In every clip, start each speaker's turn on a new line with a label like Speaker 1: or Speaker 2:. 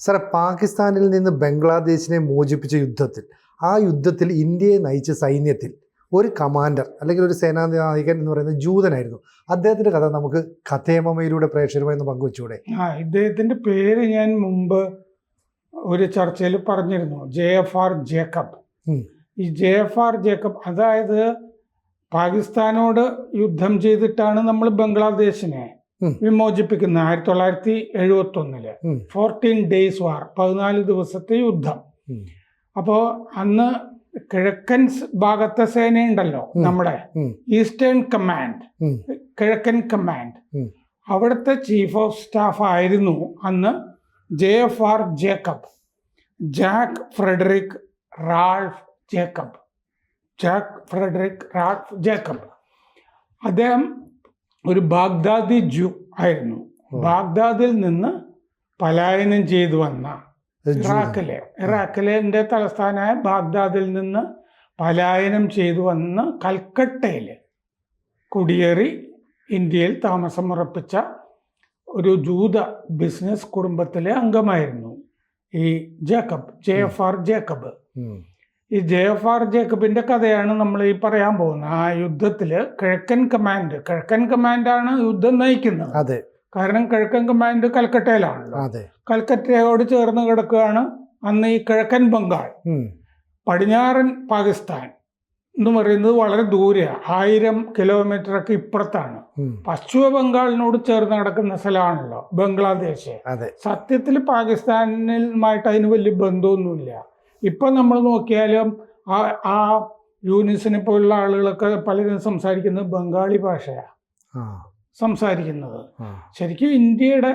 Speaker 1: സാറേ, പാകിസ്ഥാനിൽ നിന്ന് ബംഗ്ലാദേശിനെ മോചിപ്പിച്ച ആ യുദ്ധത്തിൽ ഇന്ത്യയെ നയിച്ച സൈന്യത്തിൽ ഒരു കമാൻഡർ അല്ലെങ്കിൽ ഒരു സേനാനായകൻ എന്ന് പറയുന്നത് ജൂതനായിരുന്നു. അദ്ദേഹത്തിൻ്റെ കഥ നമുക്ക് കഥേമയിലൂടെ പ്രേക്ഷകരുമായി ഒന്ന് പങ്കുവെച്ചൂടെ?
Speaker 2: ഇദ്ദേഹത്തിൻ്റെ പേര് ഞാൻ മുമ്പ് ഒരു ചർച്ചയിൽ പറഞ്ഞിരുന്നു, JFR ജേക്കബ്. ഈ JFR ജേക്കബ് അതായത് പാകിസ്ഥാനോട് യുദ്ധം ചെയ്തിട്ടാണ് നമ്മൾ ബംഗ്ലാദേശിനെ വിമോചിപ്പിക്കുന്നത്. 1971 14 days വാർ, 14 ദിവസത്തെ യുദ്ധം. അപ്പോൾ അന്ന് കിഴക്കൻ ഭാഗത്തെ സേനയുണ്ടല്ലോ, നമ്മുടെ ഈസ്റ്റേൺ കമാൻഡ്, കിഴക്കൻ കമാൻഡ്, അവിടുത്തെ ചീഫ് ഓഫ് സ്റ്റാഫ് ആയിരുന്നു അന്ന് JFR Jacob, Jack Frederick Ralph Jacob. അദ്ദേഹം ഒരു ബാഗ്ദാദി ജൂ ആയിരുന്നു. ബാഗ്ദാദിൽ നിന്ന് പലായനം ചെയ്തു വന്ന ഇറാഖിലെ തലസ്ഥാനമായ ബാഗ്ദാദിൽ നിന്ന് പലായനം ചെയ്തു വന്ന് കൽക്കട്ടയിൽ കുടിയേറി ഇന്ത്യയിൽ താമസമുറപ്പിച്ച ഒരു ജൂത ബിസിനസ് കുടുംബത്തിലെ അംഗമായിരുന്നു ഈ JFR ജേക്കബ്. ഈ JFR ജേക്കബിന്റെ കഥയാണ് നമ്മൾ ഈ പറയാൻ പോകുന്നത്. ആ യുദ്ധത്തിൽ കിഴക്കൻ കമാൻഡാണ് യുദ്ധം നയിക്കുന്നത്.
Speaker 1: അതെ,
Speaker 2: കാരണം കിഴക്കൻ കമാൻഡ് കൽക്കട്ടയിലാണല്ലോ. കൽക്കട്ടയോട് ചേർന്ന് കിടക്കുകയാണ് അന്ന് ഈ കിഴക്കൻ ബംഗാൾ. പടിഞ്ഞാറൻ പാകിസ്ഥാൻ എന്ന് പറയുന്നത് വളരെ ദൂരെ, 1000 കിലോമീറ്ററൊക്കെ ഇപ്പുറത്താണ്. പശ്ചിമ ബംഗാളിനോട് ചേർന്ന് കിടക്കുന്ന സ്ഥലമാണല്ലോ ബംഗ്ലാദേശ്. സത്യത്തിൽ പാകിസ്ഥാനുമായിട്ട് അതിന് വലിയ ബന്ധമൊന്നുമില്ല. ഇപ്പം നമ്മൾ നോക്കിയാലും ആ യൂനിസിനെ പോലുള്ള ആളുകളൊക്കെ പലരും സംസാരിക്കുന്നത് ബംഗാളി ഭാഷയാണ് സംസാരിക്കുന്നത്. ശരിക്കും ഇന്ത്യയുടെ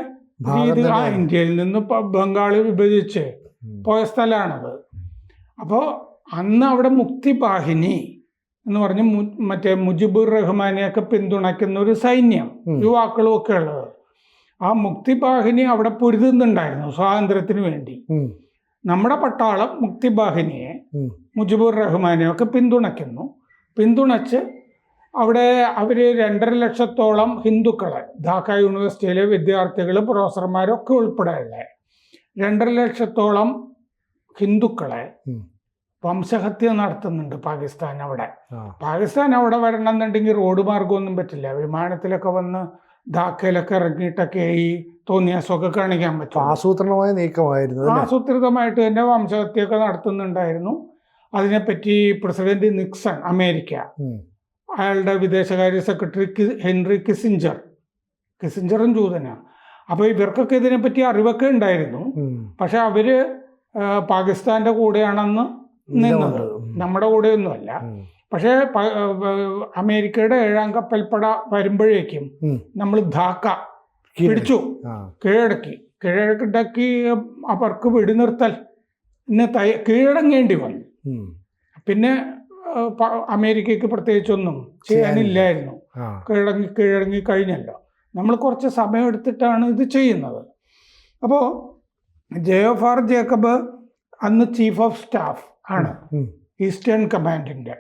Speaker 2: ഇന്ത്യയിൽ നിന്ന് ബംഗാളി വിഭജിച്ച് പോയ സ്ഥലമാണത്. അപ്പോൾ അന്ന് അവിടെ മുക്തി ബാഹിനി എന്ന് പറഞ്ഞ് മറ്റേ മുജിബുർ റഹ്മാനെയൊക്കെ പിന്തുണയ്ക്കുന്ന ഒരു സൈന്യം, യുവാക്കളും ഒക്കെ ഉള്ളത്. ആ മുക്തി ബാഹിനി അവിടെ പൊരുതുന്നുണ്ടായിരുന്നു സ്വാതന്ത്ര്യത്തിന് വേണ്ടി. നമ്മുടെ പട്ടാളം മുക്തി ബാഹിനിയെ, മുജിബുർ റഹ്മാനെയും ഒക്കെ പിന്തുണച്ച് അവിടെ അവർ 2.5 ലക്ഷത്തോളം ഹിന്ദുക്കളെ, ധാക്ക യൂണിവേഴ്സിറ്റിയിലെ വിദ്യാർത്ഥികൾ, പ്രൊഫസർമാരൊക്കെ ഉൾപ്പെടെയുള്ള 2.5 ലക്ഷത്തോളം ഹിന്ദുക്കളെ വംശഹത്യ നടത്തുന്നുണ്ട് പാകിസ്ഥാൻ അവിടെ വരണമെന്നുണ്ടെങ്കിൽ റോഡ് മാർഗമൊന്നും പറ്റില്ല. വിമാനത്തിലൊക്കെ വന്ന് ധാക്കയിലൊക്കെ ഇറങ്ങിയിട്ടൊക്കെ ഈ തോന്നിയാസമൊക്കെ കാണിക്കാൻ പറ്റും.
Speaker 1: ആസൂത്രണമായ നീക്കമായിരുന്നു.
Speaker 2: ആസൂത്രിതമായിട്ട് തന്നെ വംശഹത്യയൊക്കെ നടത്തുന്നുണ്ടായിരുന്നു. അതിനെപ്പറ്റി പ്രസിഡന്റ് നിക്സൺ, അമേരിക്ക, അയാളുടെ വിദേശകാര്യ സെക്രട്ടറി ഹെൻറി കിസിഞ്ചറും ജൂതനാണ്. അപ്പോൾ ഇവർക്കൊക്കെ ഇതിനെപ്പറ്റി അറിവൊക്കെ ഉണ്ടായിരുന്നു. പക്ഷെ അവര് പാകിസ്ഥാന്റെ കൂടെയാണെന്ന് നിന്നത്, നമ്മുടെ കൂടെയൊന്നുമല്ല. പക്ഷേ അമേരിക്കയുടെ 7ാം കപ്പൽപ്പട വരുമ്പോഴേക്കും നമ്മൾ ധാക്ക പിടിച്ചു, കീഴടക്കി അവർക്ക് വെടിനിർത്തൽ കീഴടങ്ങേണ്ടി വന്നു. പിന്നെ അമേരിക്കയ്ക്ക് പ്രത്യേകിച്ചൊന്നും ചെയ്യാനില്ലായിരുന്നു. കീഴടങ്ങി കഴിഞ്ഞല്ലോ. നമ്മൾ കുറച്ച് സമയം എടുത്തിട്ടാണ് ഇത് ചെയ്യുന്നത്. അപ്പോൾ JFR ജേക്കബ് അന്ന് ചീഫ് ഓഫ് സ്റ്റാഫ് ആണ് ഈസ്റ്റേൺ കമാൻഡിന്റെ.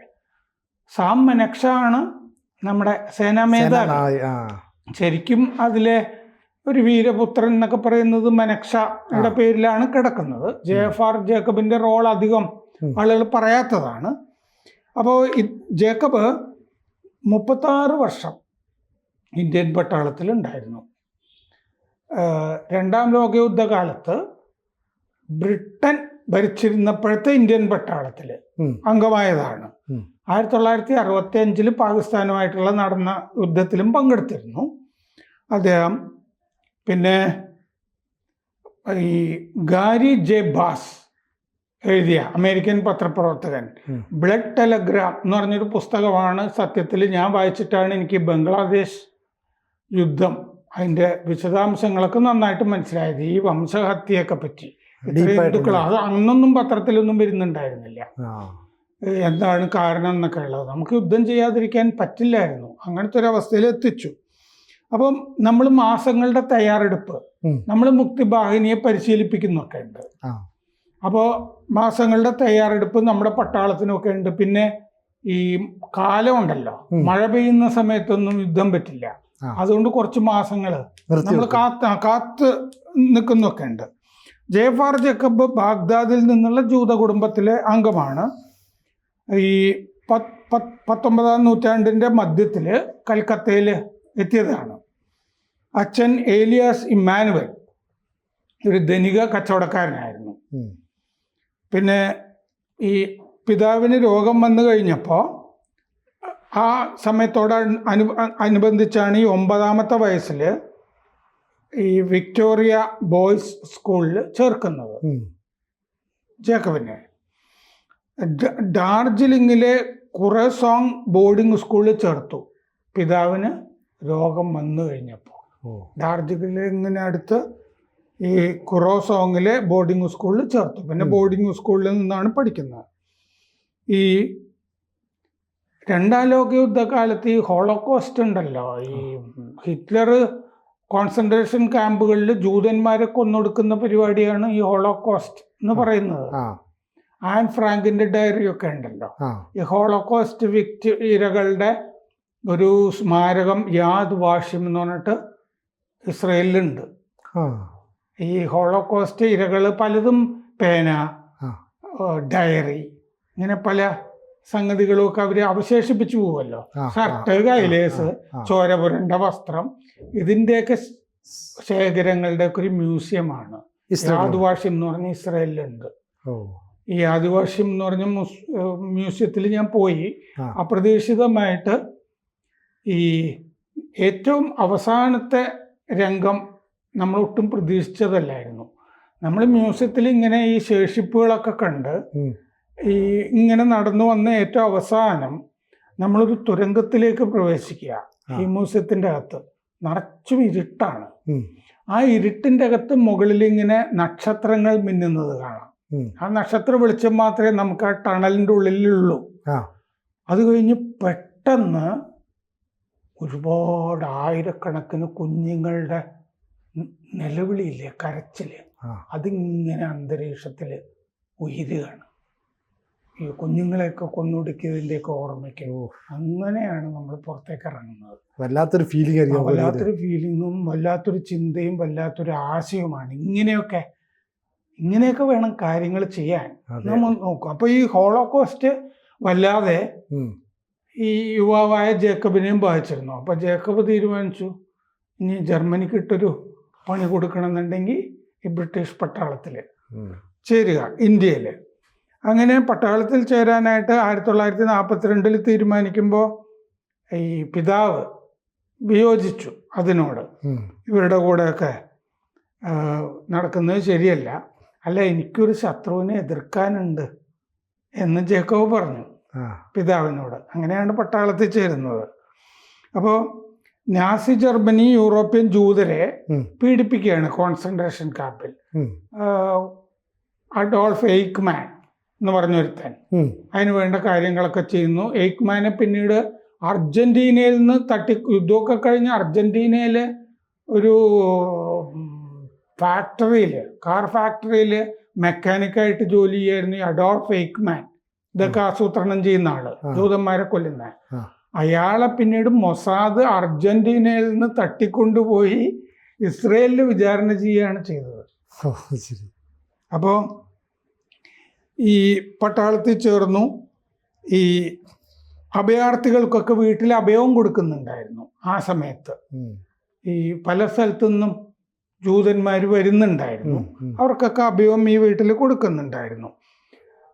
Speaker 2: സാം മനക്ഷ ആണ് നമ്മുടെ സേനാ മേധാവി. ശരിക്കും അതിലെ ഒരു വീരപുത്രൻ എന്നൊക്കെ പറയുന്നത് മനക്ഷയുടെ പേരിലാണ് കിടക്കുന്നത്. JFR ജേക്കബിന്റെ റോൾ അധികം ആളുകൾ പറയാത്തതാണ്. അപ്പോൾ ജേക്കബ് 36 വർഷം ഇന്ത്യൻ പട്ടാളത്തിലുണ്ടായിരുന്നു. 2ാം ലോകയുദ്ധകാലത്ത് ബ്രിട്ടൻ ഭരിച്ചിരുന്നപ്പോഴത്തെ ഇന്ത്യൻ പട്ടാളത്തിൽ അംഗമായതാണ്. 1965 പാകിസ്ഥാനുമായിട്ടുള്ള നടന്ന യുദ്ധത്തിലും പങ്കെടുത്തിരുന്നു അദ്ദേഹം. പിന്നെ ഈ ഗാരി ജെ ബാസ് എഴുതിയ അമേരിക്കൻ പത്രപ്രവർത്തകൻ ബ്ലഡ് ടെലഗ്രാം എന്ന് പറഞ്ഞൊരു പുസ്തകമാണ് സത്യത്തിൽ ഞാൻ വായിച്ചിട്ടാണ് എനിക്ക് ബംഗ്ലാദേശ് യുദ്ധം അതിൻ്റെ വിശദാംശങ്ങളൊക്കെ നന്നായിട്ട് മനസ്സിലായത്. ഈ വംശഹത്യയൊക്കെ പറ്റി ഹിന്ദുക്കൾ അത് അന്നൊന്നും പത്രത്തിലൊന്നും വരുന്നുണ്ടായിരുന്നില്ല. എന്താണ് കാരണം എന്നൊക്കെ ഉള്ളത്. നമുക്ക് യുദ്ധം ചെയ്യാതിരിക്കാൻ പറ്റില്ലായിരുന്നു. അങ്ങനത്തെ ഒരു അവസ്ഥയിൽ എത്തിച്ചു. അപ്പം നമ്മൾ മാസങ്ങളുടെ തയ്യാറെടുപ്പ്, നമ്മൾ മുക്തിബാഹിനിയെ പരിശീലിപ്പിക്കുന്നൊക്കെ ഉണ്ട്. അപ്പോൾ മാസങ്ങളുടെ തയ്യാറെടുപ്പ് നമ്മുടെ പട്ടാളത്തിനൊക്കെ ഉണ്ട്. പിന്നെ ഈ കാലമുണ്ടല്ലോ, മഴ പെയ്യുന്ന സമയത്തൊന്നും യുദ്ധം പറ്റില്ല. അതുകൊണ്ട് കുറച്ച് മാസങ്ങൾ നമ്മൾ കാത്ത് നിൽക്കുന്നൊക്കെ ഉണ്ട്. ജെഫാർ ജേക്കബ് ബാഗ്ദാദിൽ നിന്നുള്ള ജൂത കുടുംബത്തിലെ അംഗമാണ്. ഈ 19-ാം നൂറ്റാണ്ടിൻ്റെ മധ്യത്തിൽ കൽക്കത്തയിൽ എത്തിയതാണ്. അച്ഛൻ ഏലിയാസ് ഇമ്മാനുവൽ ഒരു ധനിക കച്ചവടക്കാരനായിരുന്നു. പിന്നെ ഈ പിതാവിന് രോഗം വന്നു കഴിഞ്ഞപ്പോൾ ആ സമയത്തോടനുബന്ധിച്ചാണ് ഈ 9-ാമത്തെ വയസ്സിൽ ഈ വിക്ടോറിയ ബോയ്സ് സ്കൂളിൽ ചേർക്കുന്നത് ജേക്കബിനെ. ഡാർജിലിംഗിലെ കുറേസോങ് ബോർഡിംഗ് സ്കൂളിൽ ചേർത്തു പിതാവിന് രോഗം വന്നു കഴിഞ്ഞപ്പോൾ. ഡാർജിലിംഗിന് അടുത്ത് ഈ കുറോസോങ്ങിലെ ബോർഡിംഗ് സ്കൂളിൽ ചേർത്തു. പിന്നെ ബോർഡിംഗ് സ്കൂളിൽ നിന്നാണ് പഠിക്കുന്നത്. ഈ 2ാം ലോക യുദ്ധകാലത്ത് ഈ ഹോളോകോസ്റ്റ് ഉണ്ടല്ലോ, ഈ ഹിറ്റ്ലർ കോൺസെൻട്രേഷൻ ക്യാമ്പുകളിൽ ജൂതന്മാരെ കൊന്നൊടുക്കുന്ന പരിപാടിയാണ് ഈ ഹോളോകോസ്റ്റ് എന്ന് പറയുന്നത്. ആൻ ഫ്രാങ്കിന്റെ ഡയറി ഒക്കെ ഉണ്ടല്ലോ. ഈ ഹോളോകോസ്റ്റ് ഇരകളുടെ ഒരു സ്മാരകം യാദ് വാഷിം എന്ന് പറഞ്ഞിട്ട് ഇസ്രയേലിലുണ്ട്. ഈ ഹോളോകോസ്റ്റ് ഇരകൾ പലതും പേന, ഡയറി, ഇങ്ങനെ പല സംഗതികളൊക്കെ അവർ അവശേഷിപ്പിച്ചു പോവുമല്ലോ. ഷർട്ട്, കൈലേസ്, ചോര പുരണ്ട വസ്ത്രം, ഇതിൻ്റെയൊക്കെ ശേഖരങ്ങളുടെ ഒക്കെ ഒരു മ്യൂസിയമാണ് യാദ്വാഷിം എന്ന് പറഞ്ഞ ഇസ്രയേലിലുണ്ട്. ഈ യാദ്വാഷിം എന്ന് പറഞ്ഞ മ്യൂസിയത്തിൽ ഞാൻ പോയി. അപ്രതീക്ഷിതമായിട്ട് ഈ ഏറ്റവും അവസാനത്തെ രംഗം നമ്മൾ ഒട്ടും പ്രതീക്ഷിച്ചതല്ലായിരുന്നു. നമ്മൾ മ്യൂസിയത്തിൽ ഇങ്ങനെ ഈ ശേഷിപ്പുകളൊക്കെ കണ്ട് ഇങ്ങനെ നടന്നു വന്ന ഏറ്റവും അവസാനം നമ്മളൊരു തുരങ്കത്തിലേക്ക് പ്രവേശിക്കുക. ഈ മ്യൂസിയത്തിൻ്റെ അകത്ത് നിറച്ചും ഇരുട്ടാണ്. ആ ഇരുട്ടിൻ്റെ അകത്ത് മുകളിൽ ഇങ്ങനെ നക്ഷത്രങ്ങൾ മിന്നുന്നത് കാണാം. ആ നക്ഷത്ര വെളിച്ചം മാത്രമേ നമുക്ക് ആ ടണലിൻ്റെ ഉള്ളിലുള്ളൂ. അത് കഴിഞ്ഞ് പെട്ടെന്ന് ഒരുപാട് ആയിരക്കണക്കിന് കുഞ്ഞുങ്ങളുടെ നിലവിളിയില്ലേ, കരച്ചില്, അതിങ്ങനെ അന്തരീക്ഷത്തിൽ ഉയരുകയാണ്. ഈ കുഞ്ഞുങ്ങളെയൊക്കെ കൊന്നൊടുക്കിയതിൻ്റെയൊക്കെ ഓർമ്മയ്ക്ക് അങ്ങനെയാണ് നമ്മൾ പുറത്തേക്ക് ഇറങ്ങുന്നത്.
Speaker 1: വല്ലാത്തൊരു
Speaker 2: ഫീലിങ്ങും വല്ലാത്തൊരു ചിന്തയും വല്ലാത്തൊരു ആശയവുമാണ്. ഇങ്ങനെയൊക്കെ വേണം കാര്യങ്ങൾ ചെയ്യാൻ നമ്മൾ നോക്കും. അപ്പോൾ ഈ ഹോളോകോസ്റ്റ് വല്ലാതെ ഈ യുവാവായ ജേക്കബിനെയും ബാധിച്ചിരുന്നു. അപ്പോൾ ജേക്കബ് തീരുമാനിച്ചു ഇനി ജർമ്മനിക്ക് ഇട്ടൊരു പണി കൊടുക്കണമെന്നുണ്ടെങ്കിൽ ഈ ബ്രിട്ടീഷ് പട്ടാളത്തിൽ ചേരുക, ഇന്ത്യയിൽ. അങ്ങനെ പട്ടാളത്തിൽ ചേരാനായിട്ട് 1942 തീരുമാനിക്കുമ്പോൾ ഈ പിതാവ് വിയോജിച്ചു അതിനോട്. ഇവരുടെ കൂടെയൊക്കെ നടക്കുന്നത് ശരിയല്ല, അല്ല എനിക്കൊരു ശത്രുവിനെ എതിർക്കാനുണ്ട് എന്ന് ജേക്കബ് പറഞ്ഞു പിതാവിനോട്. അങ്ങനെയാണ് പട്ടാളത്തിൽ ചേരുന്നത്. അപ്പോൾ നാസി ജർമ്മനി യൂറോപ്യൻ ജൂതരെ പീഡിപ്പിക്കുകയാണ് കോൺസെൻട്രേഷൻ ക്യാമ്പിൽ. അഡോൾഫ് എയ്ക്മാൻ എന്ന് പറഞ്ഞൊരുത്തൻ അതിന് വേണ്ട കാര്യങ്ങളൊക്കെ ചെയ്യുന്നു. എയ്ക്മാനെ പിന്നീട് അർജന്റീനയിൽ നിന്ന് യുദ്ധമൊക്കെ കഴിഞ്ഞ് അർജന്റീനയിൽ ഒരു ഫാക്ടറിയിൽ, കാർ ഫാക്ടറിയിൽ മെക്കാനിക്കായിട്ട് ജോലി ചെയ്യായിരുന്നു ഈ അഡോൾഫ് എയ്ക്മാൻ. ഇതൊക്കെ ആസൂത്രണം ചെയ്യുന്ന ആള്, ജൂതന്മാരെ കൊല്ലുന്ന അയാളെ പിന്നീട് മൊസാദ് അർജന്റീനയിൽ നിന്ന് തട്ടിക്കൊണ്ടുപോയി ഇസ്രയേലിൽ വിചാരണ ചെയ്യുകയാണ് ചെയ്തത്. അപ്പോൾ ഈ പട്ടാളത്തിൽ ചേർന്നു. ഈ അഭയാർത്ഥികൾക്കൊക്കെ വീട്ടിൽ അഭയവും കൊടുക്കുന്നുണ്ടായിരുന്നു ആ സമയത്ത്. ഈ പല സ്ഥലത്തു നിന്നും ജൂതന്മാർ വരുന്നുണ്ടായിരുന്നു, അവർക്കൊക്കെ അഭയവും ഈ വീട്ടിൽ കൊടുക്കുന്നുണ്ടായിരുന്നു.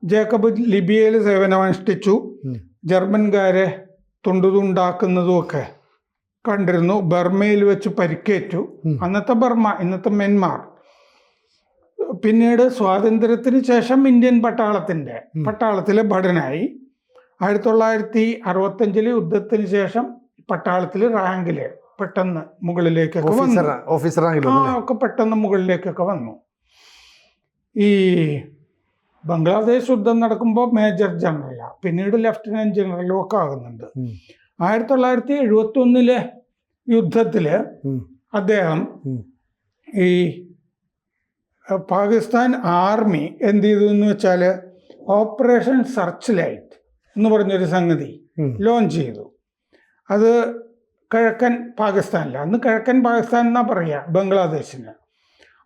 Speaker 2: ജേക്കബ് ലിബിയയിൽ സേവനമനുഷ്ഠിച്ചു. ജർമ്മൻകാരെ തുണ്ടുതുണ്ടാക്കുന്നതുമൊക്കെ കണ്ടിരുന്നു. ബർമയിൽ വെച്ച് പരിക്കേറ്റു. അന്നത്തെ ബർമ, ഇന്നത്തെ മ്യാൻമാർ. പിന്നീട് സ്വാതന്ത്ര്യത്തിന് ശേഷം ഇന്ത്യൻ പട്ടാളത്തിലെ ഭടനായി. 1965 യുദ്ധത്തിന് ശേഷം പട്ടാളത്തിൽ റാങ്കില് പെട്ടെന്ന് മുകളിലേക്കൊക്കെ ഒക്കെ പെട്ടെന്ന് മുകളിലേക്കൊക്കെ വന്നു. ഈ ബംഗ്ലാദേശ് യുദ്ധം നടക്കുമ്പോൾ മേജർ ജനറലാണ്, പിന്നീട് ലെഫ്റ്റനന്റ് ജനറലും ഒക്കെ ആകുന്നുണ്ട്. 1971 യുദ്ധത്തിൽ അദ്ദേഹം ഈ പാകിസ്ഥാൻ ആർമി എന്ത് ചെയ്തു എന്ന് വെച്ചാൽ ഓപ്പറേഷൻ സർച്ച് ലൈറ്റ് എന്ന് പറഞ്ഞൊരു സംഗതി ലോഞ്ച് ചെയ്തു. അത് കിഴക്കൻ പാകിസ്ഥാനിൽ, അന്ന് കിഴക്കൻ പാകിസ്ഥാൻ എന്നാ പറയുക ബംഗ്ലാദേശിന്.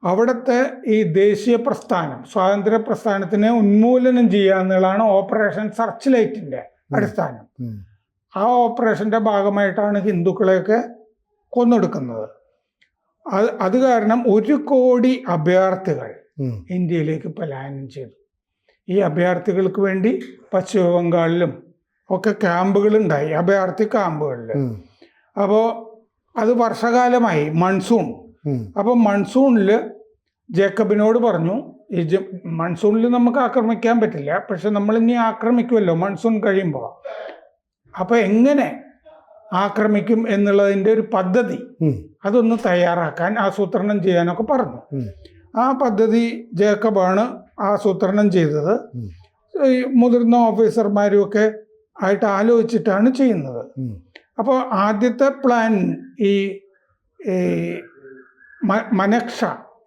Speaker 2: അവിടുത്തെ ഈ ദേശീയ പ്രസ്ഥാനം, സ്വാതന്ത്ര്യ പ്രസ്ഥാനത്തിനെ ഉന്മൂലനം ചെയ്യുക എന്നുള്ളതാണ് ഓപ്പറേഷൻ സർച്ച് ലൈറ്റിൻ്റെ അടിസ്ഥാനം. ആ ഓപ്പറേഷൻ്റെ ഭാഗമായിട്ടാണ് ഹിന്ദുക്കളെയൊക്കെ കൊന്നൊടുക്കുന്നത്. അത് കാരണം 1 കോടി അഭയാർത്ഥികൾ ഇന്ത്യയിലേക്ക് പലായനം ചെയ്തു. ഈ അഭയാർത്ഥികൾക്ക് വേണ്ടി പശ്ചിമ ബംഗാളിലും ഒക്കെ ക്യാമ്പുകളുണ്ടായി, അഭയാർത്ഥി ക്യാമ്പുകളിൽ. അപ്പോൾ അത് വർഷകാലമായി, മൺസൂൺ. അപ്പോൾ മൺസൂണിൽ ജേക്കബിനോട് പറഞ്ഞു, ഈ മൺസൂണിൽ നമുക്ക് ആക്രമിക്കാൻ പറ്റില്ല, പക്ഷെ നമ്മൾ ഇനി ആക്രമിക്കുമല്ലോ മൺസൂൺ കഴിയുമ്പോൾ. അപ്പോൾ എങ്ങനെ ആക്രമിക്കും എന്നുള്ളതിൻ്റെ ഒരു പദ്ധതി അതൊന്ന് തയ്യാറാക്കാൻ, ആസൂത്രണം ചെയ്യാനൊക്കെ പറഞ്ഞു. ആ പദ്ധതി ജേക്കബാണ് ആസൂത്രണം ചെയ്തത്. ഈ മുതിർന്ന ഓഫീസർമാരും ഒക്കെ ആയിട്ട് ആലോചിച്ചിട്ടാണ് ചെയ്യുന്നത്. അപ്പോൾ ആദ്യത്തെ പ്ലാൻ ഈ മനക്ഷ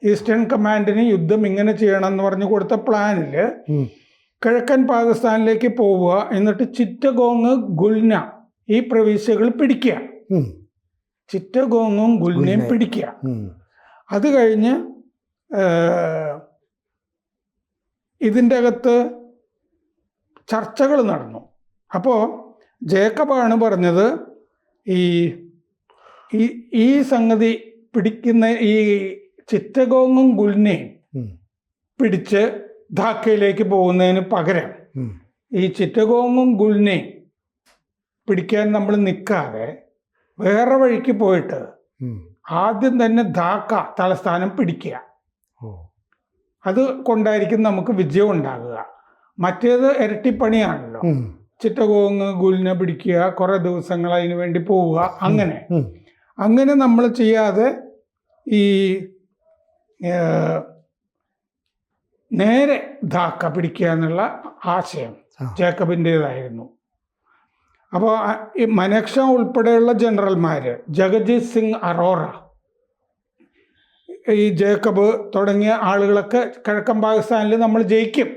Speaker 2: ഈസ്റ്റേൺ കമാൻഡിന് യുദ്ധം ഇങ്ങനെ ചെയ്യണം എന്ന് പറഞ്ഞു കൊടുത്ത പ്ലാനിൽ കിഴക്കൻ പാകിസ്ഥാനിലേക്ക് പോവുക, എന്നിട്ട് ചിറ്റഗോങ്, ഗുൽന ഈ പ്രവിശ്യകൾ പിടിക്കുക. ചിറ്റഗോങ്ങും ഗുൽനയും പിടിക്കുക. അത് കഴിഞ്ഞ് ഇതിൻ്റെ അകത്ത് ചർച്ചകൾ നടന്നു. അപ്പോൾ ജേക്കബാണ് പറഞ്ഞത്, ഈ സംഗതി പിടിക്കുന്ന ഈ ചിറ്റഗോങ്ങും ഗുൽനയും പിടിച്ച് ധാക്കയിലേക്ക് പോകുന്നതിന് പകരം ഈ ചിറ്റഗോങ്ങും ഗുൽനയും പിടിക്കാൻ നമ്മൾ നിൽക്കാതെ വേറെ വഴിക്ക് പോയിട്ട് ആദ്യം തന്നെ ധാക്ക തലസ്ഥാനം പിടിക്കുക. അത് കൊണ്ടായിരിക്കും നമുക്ക് വിജയം ഉണ്ടാകുക. മറ്റേത് ഇരട്ടിപ്പണിയാണല്ലോ. ചിറ്റഗോങ് ഗുൽന പിടിക്കുക, കുറെ ദിവസങ്ങൾ അതിനു വേണ്ടി പോവുക. അങ്ങനെ നമ്മൾ ചെയ്യാതെ ഈ നേരെ ധാക്ക പിടിക്കുക എന്നുള്ള ആശയം ജേക്കബിൻ്റേതായിരുന്നു. അപ്പോൾ ഈ മനക്ഷ ഉൾപ്പെടെയുള്ള ജനറൽമാർ, ജഗജിത് സിംഗ് അറോറ, ഈ ജേക്കബ് തുടങ്ങിയ ആളുകളൊക്കെ കിഴക്കൻ പാകിസ്ഥാനിൽ നമ്മൾ ജയിക്കും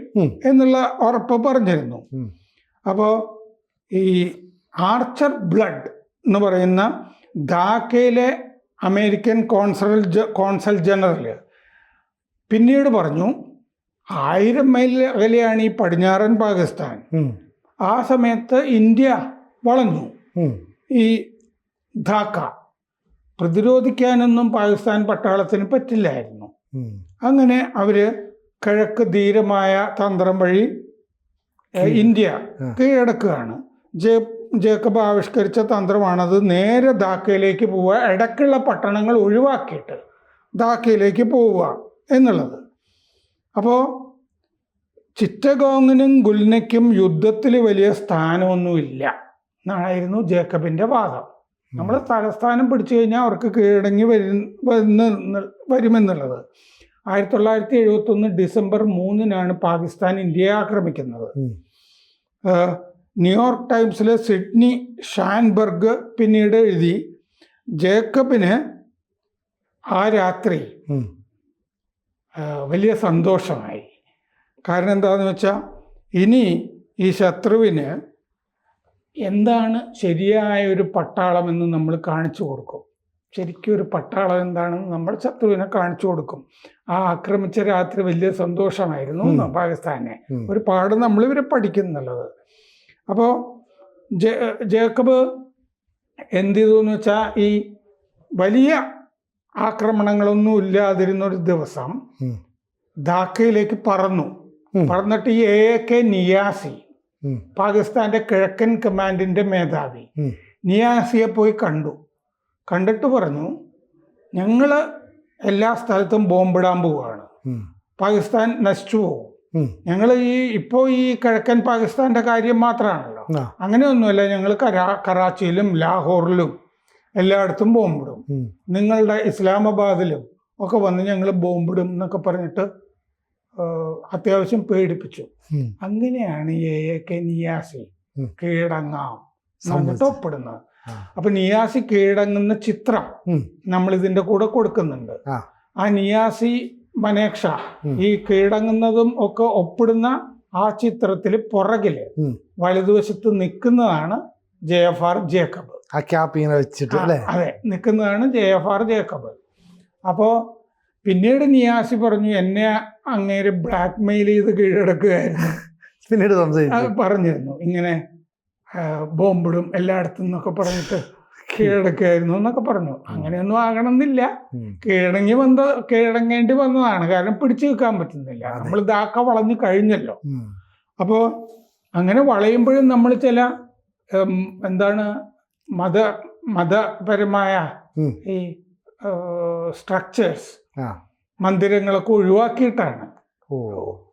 Speaker 2: എന്നുള്ള ഉറപ്പ് പറഞ്ഞിരുന്നു. അപ്പോൾ ഈ ആർച്ചർ ബ്ലഡ് എന്ന് പറയുന്ന ധാക്കയിലെ അമേരിക്കൻ കോൺസൽ ജനറൽ പിന്നീട് പറഞ്ഞു, 1000 മൈൽ അകലെയാണ് ഈ പടിഞ്ഞാറൻ പാകിസ്ഥാൻ. ആ സമയത്ത് ഇന്ത്യ വളഞ്ഞു. ഈ ധാക്ക പ്രതിരോധിക്കാനൊന്നും പാകിസ്ഥാൻ പട്ടാളത്തിന് പറ്റില്ലായിരുന്നു. അങ്ങനെ അവർ കിഴക്ക് ധീരമായ തന്ത്രം വഴി ഇന്ത്യ കീഴടക്കുകയാണ്. ജേക്കബ് ആവിഷ്കരിച്ച തന്ത്രമാണത്. നേരെ ധാക്കയിലേക്ക് പോവുക, ഇടയ്ക്കുള്ള പട്ടണങ്ങൾ ഒഴിവാക്കിയിട്ട് ധാക്കയിലേക്ക് പോവുക എന്നുള്ളത്. അപ്പോൾ ചിറ്റഗോങ്ങിനും ഗുൽനയ്ക്കും യുദ്ധത്തിൽ വലിയ സ്ഥാനമൊന്നുമില്ല എന്നായിരുന്നു ജേക്കബിൻ്റെ വാദം. നമ്മൾ തലസ്ഥാനം പിടിച്ചു കഴിഞ്ഞാൽ അവർക്ക് കീഴടങ്ങി വരുമെന്നുള്ളത്. 1971 ഡിസംബർ 3 പാകിസ്ഥാൻ ഇന്ത്യയെ ആക്രമിക്കുന്നത്. ന്യൂയോർക്ക് ടൈംസിലെ സിഡ്നി ഷാൻബർഗ് പിന്നീട് എഴുതി, ജേക്കബിന് ആ രാത്രി വലിയ സന്തോഷമായി. കാരണം എന്താണെന്ന് വെച്ചാൽ, ഇനി ഈ ശത്രുവിന് എന്താണ് ശരിയായ ഒരു പട്ടാളമെന്ന് നമ്മൾ കാണിച്ചു കൊടുക്കും. ശരിക്കും ഒരു പട്ടാളം എന്താണെന്ന് നമ്മൾ ശത്രുവിനെ കാണിച്ചു കൊടുക്കും. ആ ആക്രമിച്ച രാത്രി വലിയ സന്തോഷമായിരുന്നു പാകിസ്ഥാനെ. ഒരു പാഠം നമ്മൾ ഇവരെ പഠിക്കുന്നുള്ളത്. അപ്പോൾ ജേക്കബ് എന്ത് ചെയ്തു എന്ന് വെച്ചാൽ, ഈ വലിയ ആക്രമണങ്ങളൊന്നും ഇല്ലാതിരുന്നൊരു ദിവസം ധാക്കയിലേക്ക് പറന്നിട്ട് ഈ AK നിയാസി, പാകിസ്ഥാന്റെ കിഴക്കൻ കമാൻഡിന്റെ മേധാവി, നിയാസിയെ പോയി കണ്ടിട്ട് പറഞ്ഞു, ഞങ്ങൾ എല്ലാ സ്ഥലത്തും ബോംബിടാൻ പോവുകയാണ്, പാകിസ്ഥാൻ നശിച്ചു പോകും. ഞങ്ങൾ ഇപ്പോൾ ഈ കിഴക്കൻ പാകിസ്ഥാന്റെ കാര്യം മാത്രമാണല്ലോ, അങ്ങനെയൊന്നുമല്ല, ഞങ്ങൾ കറാച്ചിയിലും ലാഹോറിലും എല്ലായിടത്തും ബോംബിടും, നിങ്ങളുടെ ഇസ്ലാമാബാദിലും ഒക്കെ വന്ന് ഞങ്ങൾ ബോംബിടും എന്നൊക്കെ പറഞ്ഞിട്ട് അത്യാവശ്യം പേടിപ്പിച്ചു. അങ്ങനെയാണ് ഈ AK നിയാസി കീഴടങ്ങാം എന്നിട്ട് ഒപ്പിടുന്നത്. അപ്പൊ നിയാസി കീഴടങ്ങുന്ന ചിത്രം നമ്മൾ ഇതിന്റെ കൂടെ കൊടുക്കുന്നുണ്ട്. ആ നിയാസി മനേക്ഷ ഈ കീഴടങ്ങുന്നതും ഒക്കെ ഒപ്പിടുന്ന ആ ചിത്രത്തിൽ പുറകില് വലതുവശത്ത് നിൽക്കുന്നതാണ് JFR ജേക്കബ്.
Speaker 1: അതെ,
Speaker 2: നിൽക്കുന്നതാണ് JFR ജേക്കബ്. അപ്പോൾ പിന്നീട് നിയാസി പറഞ്ഞു എന്നെ അങ്ങേര് ബ്ലാക്ക് മെയിൽ ചെയ്ത് കീഴടക്കുകയായിരുന്നു.
Speaker 1: പിന്നീട് സംസാരിച്ചു
Speaker 2: അത് പറഞ്ഞിരുന്നു ഇങ്ങനെ ബോംബിടും എല്ലായിടത്തും എന്നൊക്കെ പറഞ്ഞിട്ട് കീഴടക്കുകയായിരുന്നു എന്നൊക്കെ പറഞ്ഞു. അങ്ങനെയൊന്നും ആകണമെന്നില്ല. കീഴടങ്ങേണ്ടി വന്നതാണ്. കാരണം പിടിച്ചു നിൽക്കാൻ പറ്റുന്നില്ല. നമ്മൾ ദാക്ക വളഞ്ഞു കഴിഞ്ഞല്ലോ. അപ്പോൾ അങ്ങനെ വളയുമ്പോഴും നമ്മൾ ചില എന്താണ് മതപരമായ ഈ സ്ട്രക്ചേഴ്സ് മന്ദിരങ്ങളൊക്കെ ഒഴിവാക്കിയിട്ടാണ്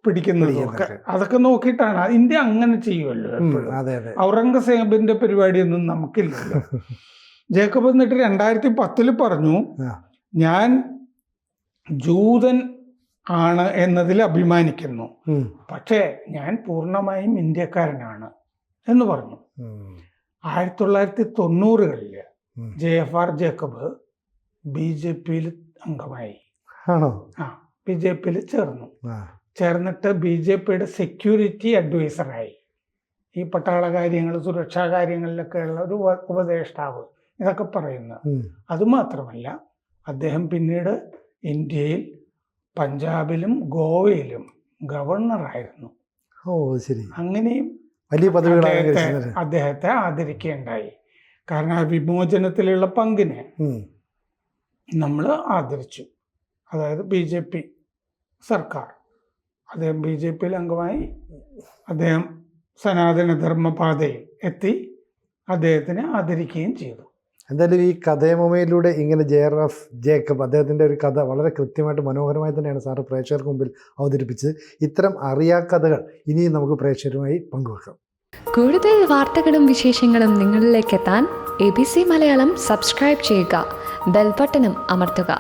Speaker 2: പിടിക്കുന്നതൊക്കെ. അതൊക്കെ നോക്കിയിട്ടാണ്. ഇന്ത്യ അങ്ങനെ ചെയ്യുമല്ലോ എപ്പോഴും. ഔറംഗസേബിന്റെ പരിപാടിയൊന്നും നമുക്കില്ലല്ലോ. ജേക്കബ് എന്നിട്ട് 2010 പറഞ്ഞു, ഞാൻ ജൂതൻ ആണ് എന്നതിൽ അഭിമാനിക്കുന്നു, പക്ഷേ ഞാൻ പൂർണ്ണമായും ഇന്ത്യക്കാരനാണ് എന്ന് പറഞ്ഞു. 1990-കളിൽ JFR ജേക്കബ് BJP-യിൽ അംഗമായി. BJP-യിൽ ചേർന്നിട്ട് BJP-യുടെ സെക്യൂരിറ്റി അഡ്വൈസറായി. ഈ പട്ടാള കാര്യങ്ങൾ, സുരക്ഷാ കാര്യങ്ങളിലൊക്കെ ഉള്ള ഒരു ഉപദേഷ്ടാവ് ഇതൊക്കെ പറയുന്നത്. അതുമാത്രമല്ല, അദ്ദേഹം പിന്നീട് ഇന്ത്യയിൽ പഞ്ചാബിലും ഗോവയിലും ഗവർണറായിരുന്നു. അങ്ങനെയും
Speaker 1: വലിയ
Speaker 2: അദ്ദേഹത്തെ ആദരിക്കുകയുണ്ടായി. കാരണം ആ വിമോചനത്തിലുള്ള പങ്കിനെ നമ്മൾ ആദരിച്ചു. അതായത് BJP സർക്കാർ, അദ്ദേഹം BJP-യിൽ അംഗമായി. അദ്ദേഹം സനാതനധർമ്മപാതയിൽ എത്തി. അദ്ദേഹത്തിനെ ആദരിക്കുകയും ചെയ്തു.
Speaker 1: എന്തായാലും ഈ കഥയമയിലൂടെ ഇങ്ങനെ JFR ജേക്കബ് അദ്ദേഹത്തിൻ്റെ ഒരു കഥ വളരെ കൃത്യമായിട്ട് മനോഹരമായി തന്നെയാണ് സാറ് പ്രേക്ഷകർക്ക് മുമ്പിൽ അവതരിപ്പിച്ചത്. ഇത്തരം അറിയാക്കഥകൾ ഇനിയും നമുക്ക് പ്രേക്ഷകരുമായി പങ്കുവെക്കാം.
Speaker 3: കൂടുതൽ വാർത്തകളും വിശേഷങ്ങളും നിങ്ങളിലേക്ക് എത്താൻ ABC മലയാളം സബ്സ്ക്രൈബ് ചെയ്യുക, ബെൽ ബട്ടണും അമർത്തുക.